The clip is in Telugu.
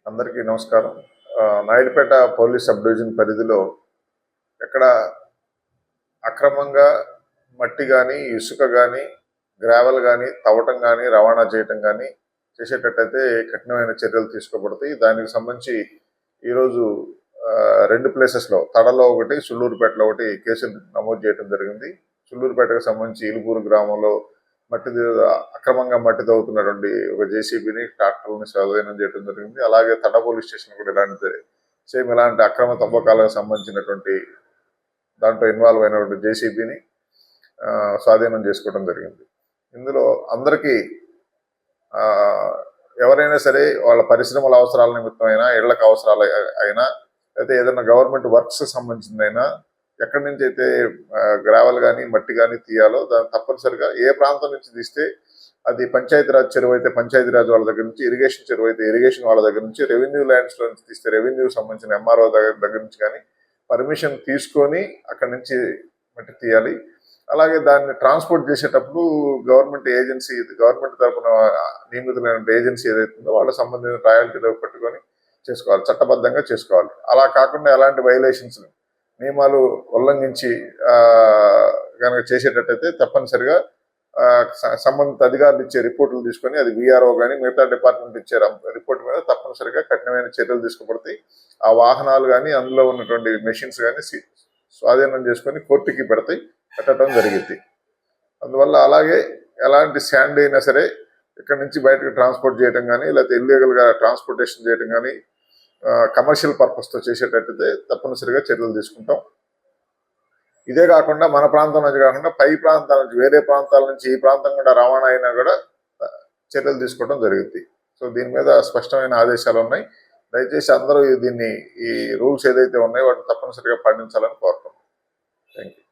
అందరికీ నమస్కారం. నాయుడుపేట పోలీస్ సబ్ డివిజన్ పరిధిలో ఎక్కడ అక్రమంగా మట్టి కానీ, ఇసుక కానీ, గ్రావెల్ కానీ తవ్వటం కానీ, రవాణా చేయటం కానీ చేసేటట్టయితే కఠినమైన చర్యలు తీసుకోబడతాయి. దానికి సంబంధించి ఈరోజు 2 ప్లేసెస్లో తడలో ఒకటి, సుళ్ళూరుపేటలో ఒకటి కేసులు నమోదు చేయడం జరిగింది. సుళ్ళూరుపేటకు సంబంధించి ఇలుపూరు గ్రామంలో అక్రమంగా మట్టి తవ్వుతున్నటువంటి ఒక జేసీబీని, ట్రాక్టర్ని స్వాధీనం చేయడం జరిగింది. అలాగే తడ పోలీస్ స్టేషన్ కూడా ఇలాంటి అక్రమ తవ్వకాలకు సంబంధించినటువంటి దాంట్లో ఇన్వాల్వ్ అయినటువంటి జేసీబీని స్వాధీనం చేసుకోవడం జరిగింది. ఇందులో అందరికీ ఎవరైనా సరే వాళ్ళ పరిశ్రమల అవసరాల నిమిత్తమైనా, ఇళ్లకు అవసరాలు అయినా, అయితే ఏదైనా గవర్నమెంట్ వర్క్స్ సంబంధించిందైనా, ఎక్కడి నుంచి అయితే గ్రావెల్ కానీ మట్టి కానీ తీయాలో దాన్ని తప్పనిసరిగా ఏ ప్రాంతం నుంచి తీస్తే అది పంచాయతీరాజ్ చెరువు అయితే పంచాయతీరాజ్ వాళ్ళ దగ్గర నుంచి, ఇరిగేషన్ చెరువు అయితే ఇరిగేషన్ వాళ్ళ దగ్గర నుంచి, రెవెన్యూ ల్యాండ్స్లో నుంచి తీస్తే రెవెన్యూ సంబంధించిన ఎంఆర్ఓ దగ్గర నుంచి కానీ పర్మిషన్ తీసుకొని అక్కడి నుంచి మట్టి తీయాలి. అలాగే దాన్ని ట్రాన్స్పోర్ట్ చేసేటప్పుడు గవర్నమెంట్ తరఫున నియమితులైన ఏజెన్సీ ఏదైతుందో వాళ్ళకి సంబంధించిన రాయల్టీలో పట్టుకొని చేసుకోవాలి, చట్టబద్ధంగా చేసుకోవాలి. అలా కాకుండా ఎలాంటి వైలేషన్స్, నియమాలు ఉల్లంఘించి కనుక చేసేటట్టయితే తప్పనిసరిగా సంబంధిత అధికారులు ఇచ్చే రిపోర్టులు తీసుకొని, అది వీఆర్ఓ కానీ మిగతా డిపార్ట్మెంట్ ఇచ్చే రిపోర్ట్ మీద తప్పనిసరిగా కఠినమైన చర్యలు తీసుకోబడతాయి. ఆ వాహనాలు కానీ అందులో ఉన్నటువంటి మెషిన్స్ కానీ స్వాధీనం చేసుకొని కోర్టుకి పెట్టడం జరిగింది. అందువల్ల అలాగే ఎలాంటి శాండ్ అయినా సరే ఇక్కడ నుంచి బయటకు ట్రాన్స్పోర్ట్ చేయడం కానీ, లేకపోతే ఇల్లీగల్గా ట్రాన్స్పోర్టేషన్ చేయడం కానీ, కమర్షియల్ పర్పస్తో చేసేటట్టయితే తప్పనిసరిగా చర్యలు తీసుకుంటాం. ఇదే కాకుండా మన ప్రాంతం నుంచి కాకుండా పై ప్రాంతాల నుంచి, వేరే ప్రాంతాల నుంచి ఈ ప్రాంతం కూడా రవాణా అయినా కూడా చర్యలు తీసుకోవడం జరుగుతుంది. సో దీని మీద స్పష్టమైన ఆదేశాలు ఉన్నాయి. దయచేసి అందరూ ఈ రూల్స్ ఏదైతే ఉన్నాయో వాటిని తప్పనిసరిగా పాటించాలని కోరుతున్నాం. Thank you.